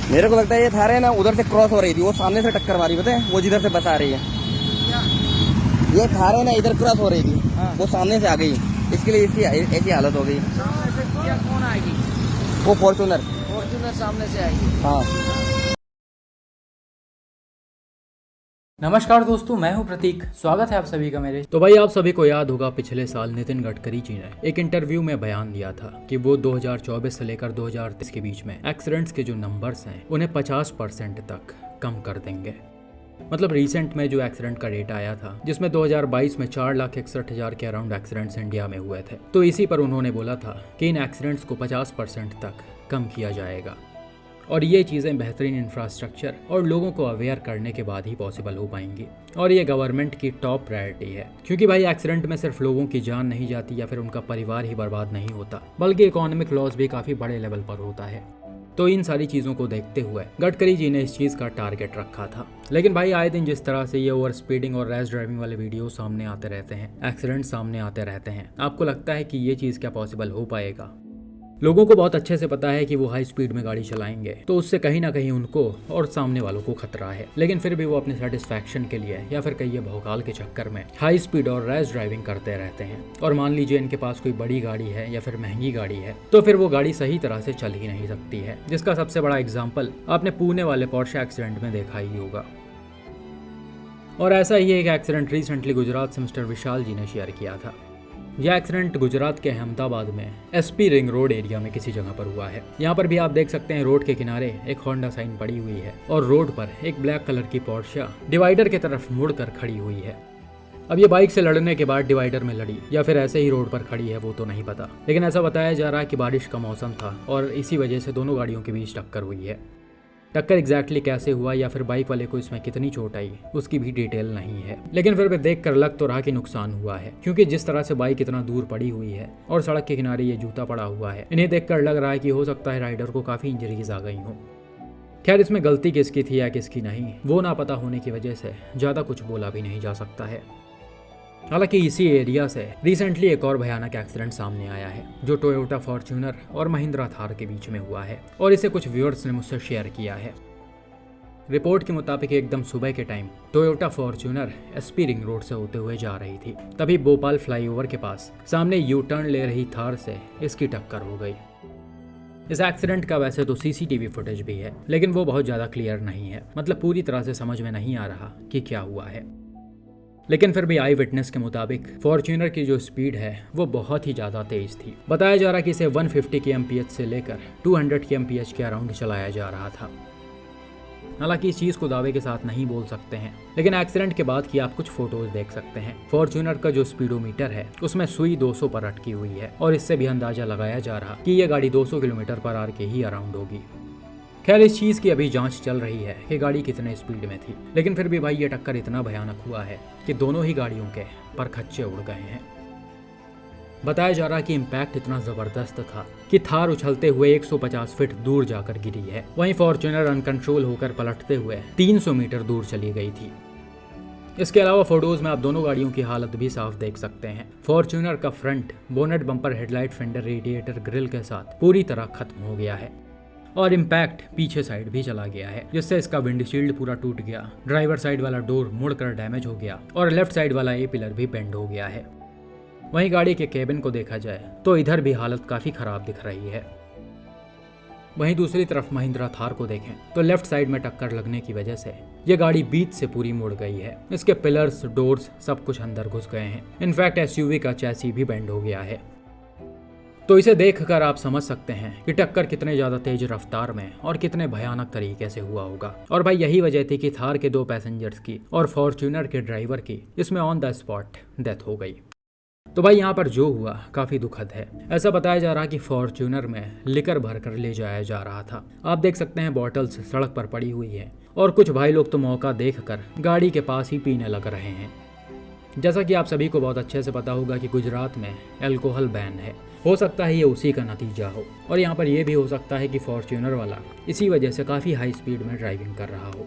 मेरे को लगता है ये थार है ना, उधर से क्रॉस हो रही थी, वो सामने से टक्कर मारी, पता है, वो जिधर से बस आ रही है। ये थार है ना, इधर क्रॉस हो रही थी, वो सामने से आ गई, इसके लिए इसकी ऐसी हालत हो गई। सामने से क्या कौन आएगी? वो फॉर्चूनर। फॉर्च्यूनर सामने से आएगी। हाँ। नमस्कार दोस्तों, मैं हूं प्रतीक। स्वागत है आप सभी का मेरे। तो भाई आप सभी को याद होगा पिछले साल नितिन गडकरी जी ने एक इंटरव्यू में बयान दिया था कि वो 2024 से लेकर 2030 के बीच में एक्सीडेंट्स के जो नंबर्स हैं उन्हें 50% तक कम कर देंगे। मतलब रिसेंट में जो एक्सीडेंट का डेटा आया था जिसमें 2022 में 4,61,000 के अराउंड एक्सीडेंट्स इंडिया में हुए थे, तो इसी पर उन्होंने बोला था कि इन एक्सीडेंट्स को 50% तक कम किया जाएगा। और ये चीज़ें बेहतरीन इंफ्रास्ट्रक्चर और लोगों को अवेयर करने के बाद ही पॉसिबल हो पाएंगी। और ये गवर्नमेंट की टॉप प्रायोरिटी है, क्योंकि भाई एक्सीडेंट में सिर्फ लोगों की जान नहीं जाती या फिर उनका परिवार ही बर्बाद नहीं होता, बल्कि इकोनॉमिक लॉस भी काफ़ी बड़े लेवल पर होता है। तो इन सारी चीज़ों को देखते हुए गडकरी जी ने इस चीज़ का टारगेट रखा था। लेकिन भाई आए दिन जिस तरह से ये ओवर स्पीडिंग और रैश ड्राइविंग वाले वीडियो सामने आते रहते हैं, एक्सीडेंट सामने आते रहते हैं, आपको लगता है कि ये चीज़ क्या पॉसिबल हो पाएगा? लोगों को बहुत अच्छे से पता है कि वो हाई स्पीड में गाड़ी चलाएंगे तो उससे कहीं ना कहीं उनको और सामने वालों को खतरा है, लेकिन फिर भी वो अपने सेटिस्फैक्शन के लिए या फिर कहिए भौकाल के चक्कर में हाई स्पीड और रैश ड्राइविंग करते रहते हैं। और मान लीजिए इनके पास कोई बड़ी गाड़ी है या फिर महंगी गाड़ी है, तो फिर वो गाड़ी सही तरह से चल ही नहीं सकती है, जिसका सबसे बड़ा एग्जाम्पल आपने पुणे वाले पोर्शे एक्सीडेंट में देखा ही होगा। और ऐसा ही एक एक्सीडेंट रिसेंटली गुजरात से मिस्टर विशाल जी ने शेयर किया था। यह एक्सीडेंट गुजरात के अहमदाबाद में एसपी रिंग रोड एरिया में किसी जगह पर हुआ है। यहाँ पर भी आप देख सकते हैं रोड के किनारे एक होंडा साइन पड़ी हुई है और रोड पर एक ब्लैक कलर की पोर्शे डिवाइडर की तरफ मुड़कर खड़ी हुई है। अब ये बाइक से लड़ने के बाद डिवाइडर में लड़ी या फिर ऐसे ही रोड पर खड़ी है वो तो नहीं पता, लेकिन ऐसा बताया जा रहा है कि बारिश का मौसम था और इसी वजह से दोनों गाड़ियों के बीच टक्कर हुई है। टक्कर एग्जैक्टली कैसे हुआ या फिर बाइक वाले को इसमें कितनी चोट आई उसकी भी डिटेल नहीं है, लेकिन फिर भी देख कर लग तो रहा कि नुकसान हुआ है, क्योंकि जिस तरह से बाइक इतना दूर पड़ी हुई है और सड़क के किनारे ये जूता पड़ा हुआ है, इन्हें देखकर लग रहा है कि हो सकता है राइडर को काफी इंजरीज आ गई हो। खैर इसमें गलती किसकी थी या किसकी नहीं, वो ना पता होने की वजह से ज्यादा कुछ बोला भी नहीं जा सकता है। हालांकि इसी एरिया से रिसेंटली एक और भयानक एक्सीडेंट सामने आया है जो टोयोटा फॉर्च्यूनर और महिंद्रा थार के बीच में हुआ है, और इसे कुछ व्यूअर्स ने मुझसे शेयर किया है। रिपोर्ट के मुताबिक एकदम सुबह के time Toyota Fortuner SP ring road से होते हुए जा रही थी, तभी भोपाल फ्लाईओवर के पास सामने यू टर्न ले रही थार से इसकी टक्कर हो गई। इस एक्सीडेंट का वैसे तो सीसीटीवी फुटेज भी है, लेकिन वो बहुत ज़्यादा क्लियर नहीं है, मतलब पूरी तरह से समझ में नहीं आ रहा कि क्या हुआ है। लेकिन फिर भी आई विटनेस के मुताबिक फॉर्च्यूनर की जो स्पीड है वो बहुत ही ज़्यादा तेज थी। बताया जा रहा कि इसे 150 kmph से लेकर 200 kmph के अराउंड चलाया जा रहा था। हालांकि इस चीज़ को दावे के साथ नहीं बोल सकते हैं, लेकिन एक्सीडेंट के बाद की आप कुछ फोटोज देख सकते हैं। फॉर्च्यूनर का जो स्पीडोमीटर है उसमें सुई 200 पर अटकी हुई है, और इससे भी अंदाजा लगाया जा रहा कि यह गाड़ी 200 किलोमीटर पर आवर के ही अराउंड होगी। खैर इस चीज़ की अभी जांच चल रही है कि गाड़ी कितने स्पीड में थी, लेकिन फिर भी भाई ये टक्कर इतना भयानक हुआ है कि दोनों ही गाड़ियों के परखच्चे उड़ गए हैं। बताया जा रहा कि इम्पैक्ट इतना ज़बरदस्त था कि थार उछलते हुए 150 फीट दूर जाकर गिरी है, वहीं फॉर्च्यूनर अनकंट्रोल होकर पलटते हुए 300 मीटर दूर चली गई थी। इसके अलावा फोटोज में आप दोनों गाड़ियों की हालत भी साफ देख सकते हैं। फॉर्च्यूनर का front bonnet bumper headlight fender radiator grille के साथ पूरी तरह खत्म हो गया है, और इम्पैक्ट पीछे साइड भी चला गया है, जिससे इसका विंडशील्ड पूरा टूट गया, ड्राइवर साइड वाला डोर मुड़कर डैमेज हो गया और लेफ्ट साइड वाला ए पिलर भी बेंड हो गया है। वहीं गाड़ी के केबिन को देखा जाए तो इधर भी हालत काफ़ी ख़राब दिख रही है। वहीं दूसरी तरफ महिंद्रा थार को देखें तो लेफ्ट साइड में टक्कर लगने की वजह से ये गाड़ी बीच से पूरी मुड़ गई है। इसके पिलर्स, डोर्स सब कुछ अंदर घुस गए हैं। इनफैक्ट एसयूवी का चैसी भी बेंड हो गया है। तो इसे देखकर आप समझ सकते हैं कि टक्कर कितने ज़्यादा तेज रफ्तार में और कितने भयानक तरीके से हुआ होगा। और भाई यही वजह थी कि थार के 2 पैसेंजर्स की और फॉर्च्यूनर के ड्राइवर की इसमें ऑन द स्पॉट डेथ हो गई। तो भाई यहाँ पर जो हुआ काफ़ी दुखद है। ऐसा बताया जा रहा कि फॉर्च्यूनर में लिकर भरकर ले जाया जा रहा था। आप देख सकते हैं बॉटल्स सड़क पर पड़ी हुई है, और कुछ भाई लोग तो मौका देखकर गाड़ी के पास ही पीने लग रहे हैं। जैसा कि आप सभी को बहुत अच्छे से पता होगा कि गुजरात में अल्कोहल बैन है। हो सकता है ये उसी का नतीजा हो, और यहाँ पर यह भी हो सकता है कि फॉर्च्यूनर वाला इसी वजह से काफ़ी हाई स्पीड में ड्राइविंग कर रहा हो।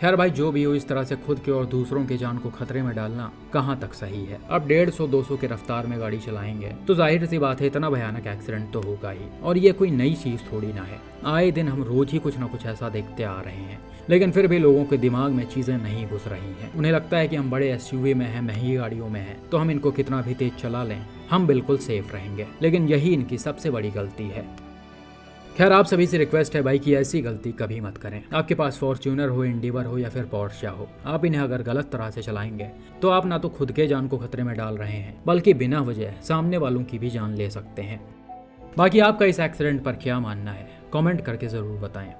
खैर भाई जो भी हो, इस तरह से खुद के और दूसरों की जान को खतरे में डालना कहाँ तक सही है। अब 150-200 की रफ्तार में गाड़ी चलाएंगे तो जाहिर सी बात है इतना भयानक एक्सीडेंट तो होगा ही। और ये कोई नई चीज थोड़ी ना है, आए दिन हम रोज ही कुछ ना कुछ ऐसा देखते आ रहे हैं। लेकिन फिर भी लोगों के दिमाग में चीजें नहीं घुस रही हैं। उन्हें लगता है कि हम बड़े SUV में हैं, महंगी गाड़ियों में हैं, तो हम इनको कितना भी तेज चला लें हम बिल्कुल सेफ रहेंगे। लेकिन यही इनकी सबसे बड़ी गलती है। खैर आप सभी से रिक्वेस्ट है भाई कि ऐसी गलती कभी मत करें। आपके पास फॉर्च्यूनर हो, इंडिवर हो या फिर पोर्शे हो, आप इन्हें अगर गलत तरह से चलाएंगे तो आप ना तो खुद के जान को खतरे में डाल रहे हैं बल्कि बिना वजह सामने वालों की भी जान ले सकते हैं। बाकी आपका इस एक्सीडेंट पर क्या मानना है कमेंट करके जरूर बताएं।